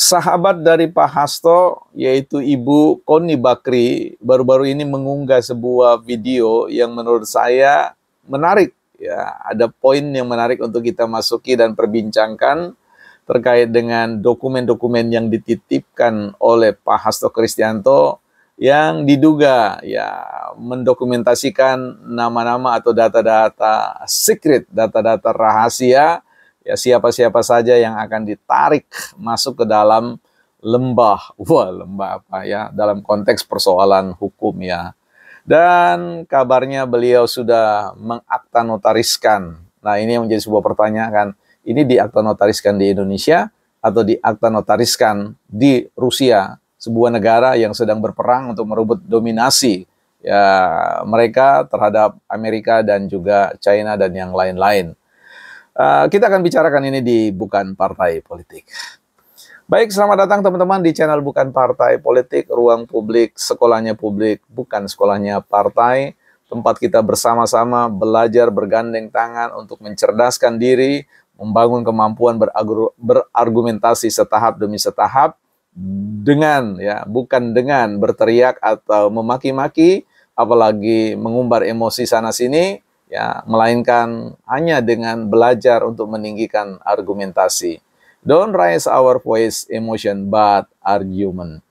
Sahabat dari Pak Hasto, yaitu Ibu Koni Bakri, baru-baru ini mengunggah sebuah video yang menurut saya menarik. Ya, ada poin yang menarik untuk kita masuki dan perbincangkan terkait dengan dokumen-dokumen yang dititipkan oleh Pak Hasto Kristianto yang diduga ya mendokumentasikan nama-nama atau data-data secret, data-data rahasia, ya siapa-siapa saja yang akan ditarik masuk ke dalam lembah. Wah, lembah apa ya? Dalam konteks persoalan hukum ya. Dan kabarnya beliau sudah mengakta notariskan. Nah, ini yang menjadi sebuah pertanyaan. Ini diakta notariskan di Indonesia atau diakta notariskan di Rusia, sebuah negara yang sedang berperang untuk merebut dominasi ya mereka terhadap Amerika dan juga China dan yang lain-lain. Kita akan bicarakan ini di Bukan Partai Politik. Baik, selamat datang teman-teman di channel Bukan Partai Politik, ruang publik, sekolahnya publik, bukan sekolahnya partai. Tempat kita bersama-sama belajar bergandeng tangan untuk mencerdaskan diri, membangun kemampuan berargumentasi setahap demi setahap, dengan ya, bukan dengan berteriak atau memaki-maki, apalagi mengumbar emosi sana-sini, ya, melainkan hanya dengan belajar untuk meninggikan argumentasi. Don't raise our voice emotion but argument.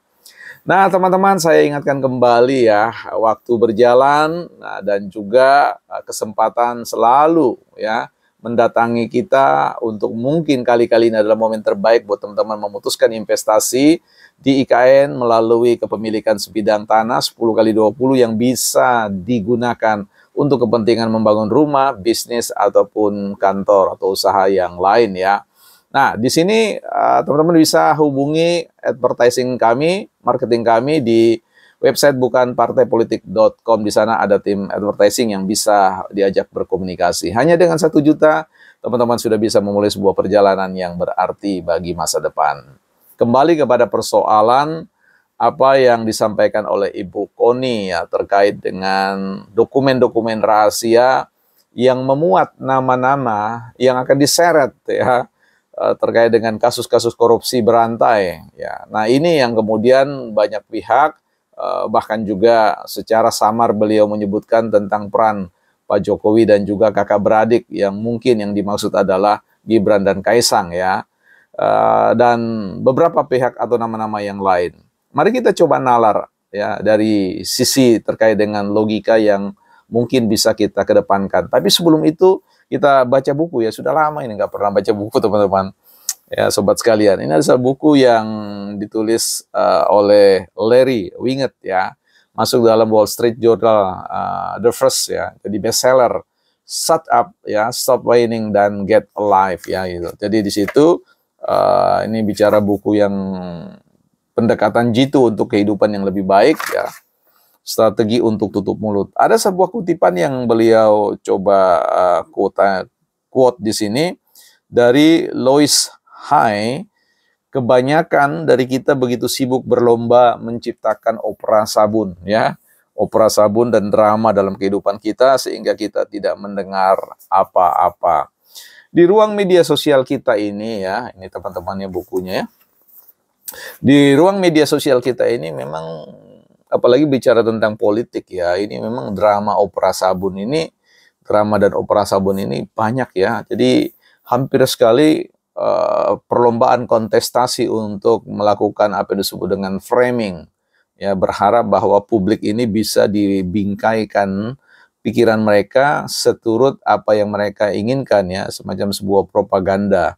Nah, teman-teman, saya ingatkan kembali ya, waktu berjalan dan juga kesempatan selalu ya mendatangi kita untuk mungkin kali-kali ini adalah momen terbaik buat teman-teman memutuskan investasi di IKN melalui kepemilikan sebidang tanah 10x20 yang bisa digunakan untuk kepentingan membangun rumah, bisnis, ataupun kantor atau usaha yang lain ya. Nah, di sini teman-teman bisa hubungi advertising kami, marketing kami di website bukanpartaipolitik.com. Di sana ada tim advertising yang bisa diajak berkomunikasi. Hanya dengan 1 juta, teman-teman sudah bisa memulai sebuah perjalanan yang berarti bagi masa depan. Kembali kepada persoalan apa yang disampaikan oleh Ibu Koni ya, terkait dengan dokumen-dokumen rahasia yang memuat nama-nama yang akan diseret ya, terkait dengan kasus-kasus korupsi berantai ya. Nah, ini yang kemudian banyak pihak bahkan juga secara samar beliau menyebutkan tentang peran Pak Jokowi dan juga kakak beradik yang mungkin yang dimaksud adalah Gibran dan Kaisang ya, dan beberapa pihak atau nama-nama yang lain. Mari kita coba nalar ya dari sisi terkait dengan logika yang mungkin bisa kita kedepankan. Tapi sebelum itu kita baca buku ya, sudah lama ini nggak pernah baca buku teman-teman. Ya sobat sekalian, ini adalah buku yang ditulis oleh Larry Winget ya, masuk dalam Wall Street Journal, the first ya, jadi bestseller, Shut Up ya, Stop Whining dan Get Alive ya gitu. Jadi di situ ini bicara buku yang pendekatan jitu untuk kehidupan yang lebih baik ya, strategi untuk tutup mulut. Ada sebuah kutipan yang beliau coba quote di sini dari Lois Hay. Kebanyakan dari kita begitu sibuk berlomba menciptakan opera sabun ya, opera sabun dan drama dalam kehidupan kita sehingga kita tidak mendengar apa-apa. Di ruang media sosial kita ini ya, ini teman-temannya bukunya ya. Di ruang media sosial kita ini memang apalagi bicara tentang politik ya, ini memang drama opera sabun ini, drama dan opera sabun ini banyak ya. Jadi hampir sekali perlombaan kontestasi untuk melakukan apa yang disebut dengan framing ya, berharap bahwa publik ini bisa dibingkaikan pikiran mereka seturut apa yang mereka inginkan ya, semacam sebuah propaganda,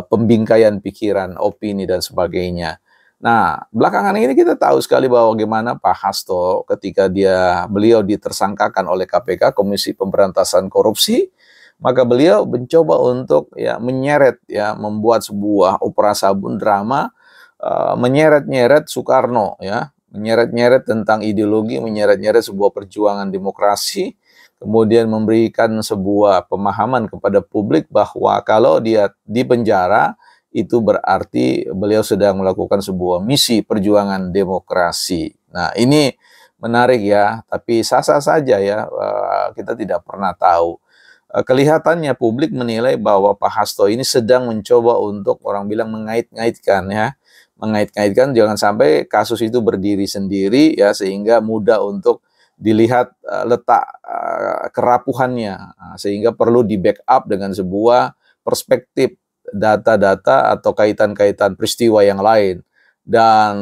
pembingkaian pikiran, opini dan sebagainya. Nah, belakangan ini kita tahu sekali bahwa bagaimana Pak Hasto ketika beliau ditersangkakan oleh KPK, Komisi Pemberantasan Korupsi, maka beliau mencoba untuk ya menyeret ya, membuat sebuah opera sabun drama, menyeret-nyeret Soekarno ya, menyeret-nyeret tentang ideologi, menyeret-nyeret sebuah perjuangan demokrasi, kemudian memberikan sebuah pemahaman kepada publik bahwa kalau dia di penjara itu berarti beliau sedang melakukan sebuah misi perjuangan demokrasi. Nah, ini menarik ya, tapi sah-sah saja ya, kita tidak pernah tahu kelihatannya publik menilai bahwa Pak Hasto ini sedang mencoba untuk orang bilang mengait-ngaitkan ya, mengait-ngaitkan jangan sampai kasus itu berdiri sendiri ya, sehingga mudah untuk dilihat letak kerapuhannya, sehingga perlu di backup dengan sebuah perspektif data-data atau kaitan-kaitan peristiwa yang lain. Dan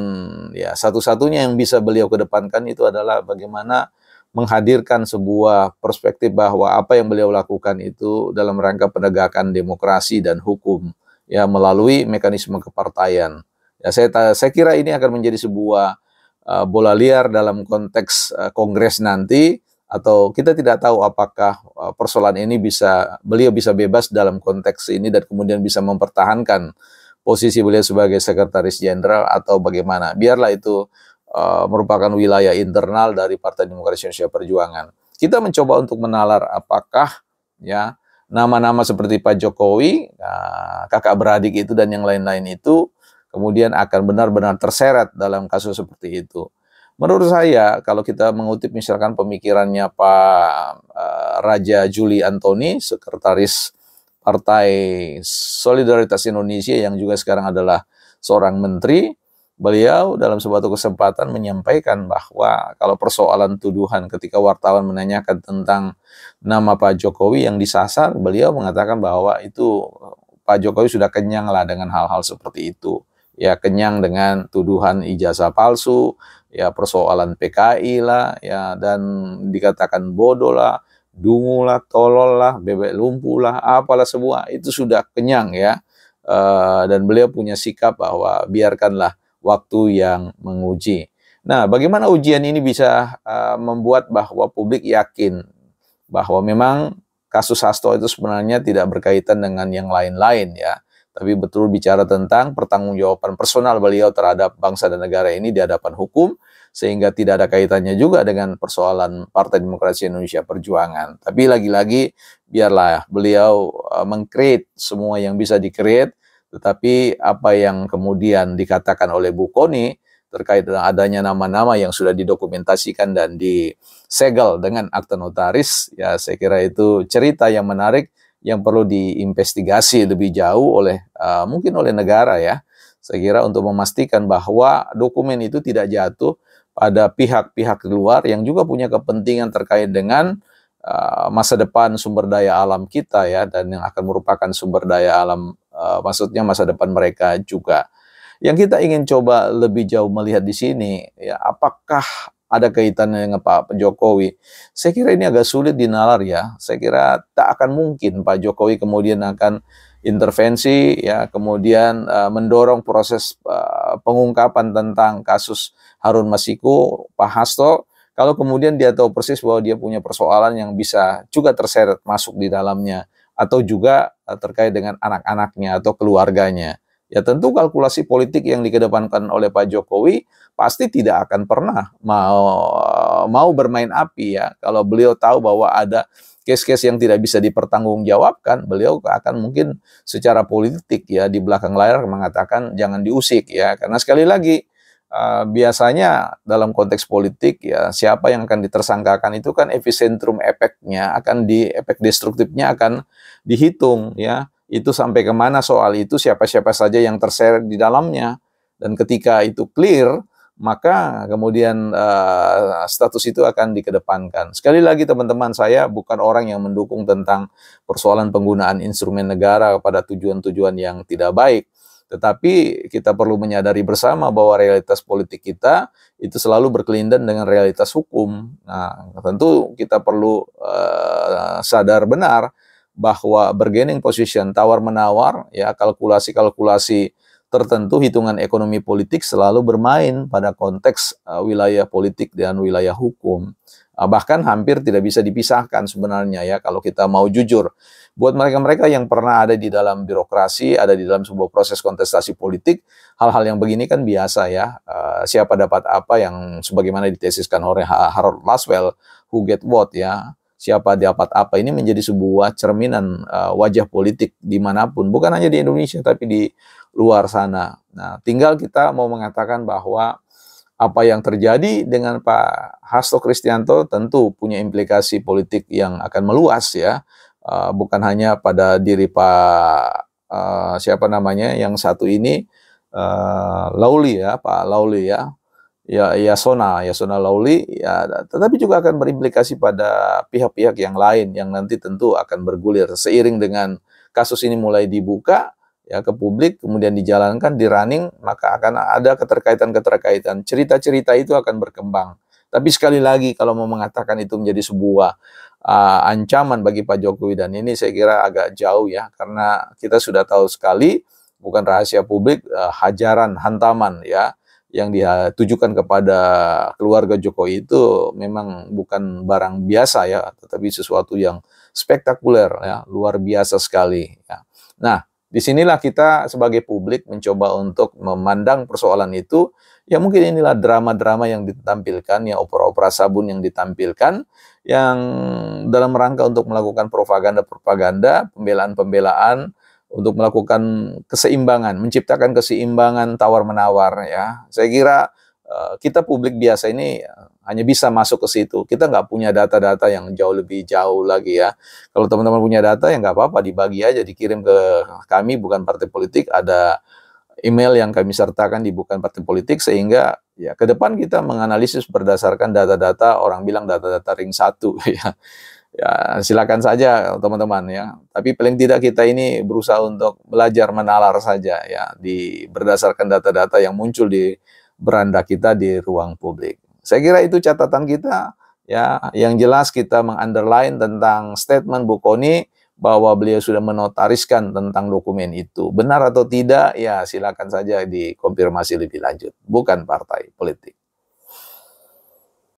ya satu-satunya yang bisa beliau kedepankan itu adalah bagaimana menghadirkan sebuah perspektif bahwa apa yang beliau lakukan itu dalam rangka penegakan demokrasi dan hukum ya, melalui mekanisme kepartaian. Ya, saya kira ini akan menjadi sebuah bola liar dalam konteks kongres nanti, atau kita tidak tahu apakah persoalan ini beliau bisa bebas dalam konteks ini dan kemudian bisa mempertahankan posisi beliau sebagai sekretaris jenderal atau bagaimana. Biarlah itu merupakan wilayah internal dari Partai Demokrasi Indonesia Perjuangan. Kita mencoba untuk menalar apakah ya nama-nama seperti Pak Jokowi, kakak beradik itu dan yang lain-lain itu kemudian akan benar-benar terseret dalam kasus seperti itu. Menurut saya, kalau kita mengutip misalkan pemikirannya Pak Raja Juli Antoni, sekretaris Partai Solidaritas Indonesia yang juga sekarang adalah seorang menteri, beliau dalam suatu kesempatan menyampaikan bahwa kalau persoalan tuduhan ketika wartawan menanyakan tentang nama Pak Jokowi yang disasar, beliau mengatakan bahwa itu Pak Jokowi sudah kenyang lah dengan hal-hal seperti itu. Ya, kenyang dengan tuduhan ijazah palsu, ya persoalan PKI lah, ya, dan dikatakan bodoh lah, dungu lah, tolol lah, bebek lumpuh lah, apalah semua itu sudah kenyang ya. Dan beliau punya sikap bahwa biarkanlah waktu yang menguji. Nah, bagaimana ujian ini bisa membuat bahwa publik yakin bahwa memang kasus Hasto itu sebenarnya tidak berkaitan dengan yang lain-lain ya, tapi betul bicara tentang pertanggungjawaban personal beliau terhadap bangsa dan negara ini di hadapan hukum, sehingga tidak ada kaitannya juga dengan persoalan Partai Demokrasi Indonesia Perjuangan. Tapi lagi-lagi biarlah beliau meng-create semua yang bisa di-create, tetapi apa yang kemudian dikatakan oleh Bu Kony terkait dengan adanya nama-nama yang sudah didokumentasikan dan disegel dengan akta notaris, ya saya kira itu cerita yang menarik yang perlu diinvestigasi lebih jauh oleh mungkin oleh negara ya. Saya kira untuk memastikan bahwa dokumen itu tidak jatuh pada pihak-pihak luar yang juga punya kepentingan terkait dengan masa depan sumber daya alam kita ya, dan yang akan merupakan sumber daya alam maksudnya masa depan mereka juga. Yang kita ingin coba lebih jauh melihat di sini ya, apakah ada kaitannya dengan Pak Jokowi? Saya kira ini agak sulit dinalar ya. Saya kira tak akan mungkin Pak Jokowi kemudian akan intervensi ya, kemudian mendorong proses pengungkapan tentang kasus Harun Masiku, Pak Hasto, kalau kemudian dia tahu persis bahwa dia punya persoalan yang bisa juga terseret masuk di dalamnya, atau juga terkait dengan anak-anaknya atau keluarganya. Ya tentu kalkulasi politik yang dikedepankan oleh Pak Jokowi pasti tidak akan pernah mau bermain api ya. Kalau beliau tahu bahwa ada case-case yang tidak bisa dipertanggungjawabkan, beliau akan mungkin secara politik ya di belakang layar mengatakan jangan diusik ya. Karena sekali lagi biasanya dalam konteks politik ya, siapa yang akan ditersangkakan itu kan epicentrum efeknya efek destruktifnya akan dihitung ya. Itu sampai kemana soal itu, siapa-siapa saja yang terseret di dalamnya. Dan ketika itu clear, maka kemudian status itu akan dikedepankan. Sekali lagi teman-teman, saya bukan orang yang mendukung tentang persoalan penggunaan instrumen negara pada tujuan-tujuan yang tidak baik. Tetapi kita perlu menyadari bersama bahwa realitas politik kita itu selalu berkelindan dengan realitas hukum. Nah, tentu kita perlu sadar benar bahwa bargaining position, tawar-menawar, ya kalkulasi-kalkulasi tertentu, hitungan ekonomi politik selalu bermain pada konteks wilayah politik dan wilayah hukum. Bahkan hampir tidak bisa dipisahkan sebenarnya ya kalau kita mau jujur. Buat mereka-mereka yang pernah ada di dalam birokrasi, ada di dalam sebuah proses kontestasi politik, hal-hal yang begini kan biasa ya. Siapa dapat apa yang sebagaimana ditesiskan oleh Harold Laswell, who get what ya. Siapa dapat apa, ini menjadi sebuah cerminan wajah politik dimanapun, bukan hanya di Indonesia tapi di luar sana. Nah, tinggal kita mau mengatakan bahwa apa yang terjadi dengan Pak Hasto Kristianto tentu punya implikasi politik yang akan meluas ya, bukan hanya pada diri Pak siapa namanya yang satu ini, Lauli ya, Pak Lauli ya, ya Yasona Lauli ya, tetapi juga akan berimplikasi pada pihak-pihak yang lain yang nanti tentu akan bergulir seiring dengan kasus ini mulai dibuka ya ke publik, kemudian dijalankan, di running, maka akan ada keterkaitan-keterkaitan. Cerita-cerita itu akan berkembang. Tapi sekali lagi kalau mau mengatakan itu menjadi sebuah ancaman bagi Pak Jokowi dan ini saya kira agak jauh ya, karena kita sudah tahu sekali, bukan rahasia publik, hajaran, hantaman ya yang ditujukan kepada keluarga Jokowi itu memang bukan barang biasa ya, tetapi sesuatu yang spektakuler ya, luar biasa sekali ya. Nah, disinilah kita sebagai publik mencoba untuk memandang persoalan itu, ya mungkin inilah drama-drama yang ditampilkan, ya opera-opera sabun yang ditampilkan, yang dalam rangka untuk melakukan propaganda-propaganda, pembelaan-pembelaan, untuk melakukan keseimbangan, menciptakan keseimbangan tawar-menawar ya. Saya kira kita publik biasa ini hanya bisa masuk ke situ. Kita nggak punya data-data yang jauh lebih jauh lagi ya. Kalau teman-teman punya data ya nggak apa-apa, dibagi aja, dikirim ke kami, bukan partai politik. Ada email yang kami sertakan di bukan partai politik, sehingga ya ke depan kita menganalisis berdasarkan data-data, orang bilang data-data ring 1 ya. Ya, silakan saja teman-teman ya. Tapi paling tidak kita ini berusaha untuk belajar menalar saja ya, berdasarkan data-data yang muncul di beranda kita di ruang publik. Saya kira itu catatan kita ya. Yang jelas kita meng-underline tentang statement Bu Kony bahwa beliau sudah menotariskan tentang dokumen itu. Benar atau tidak ya silakan saja dikonfirmasi lebih lanjut. Bukan partai politik.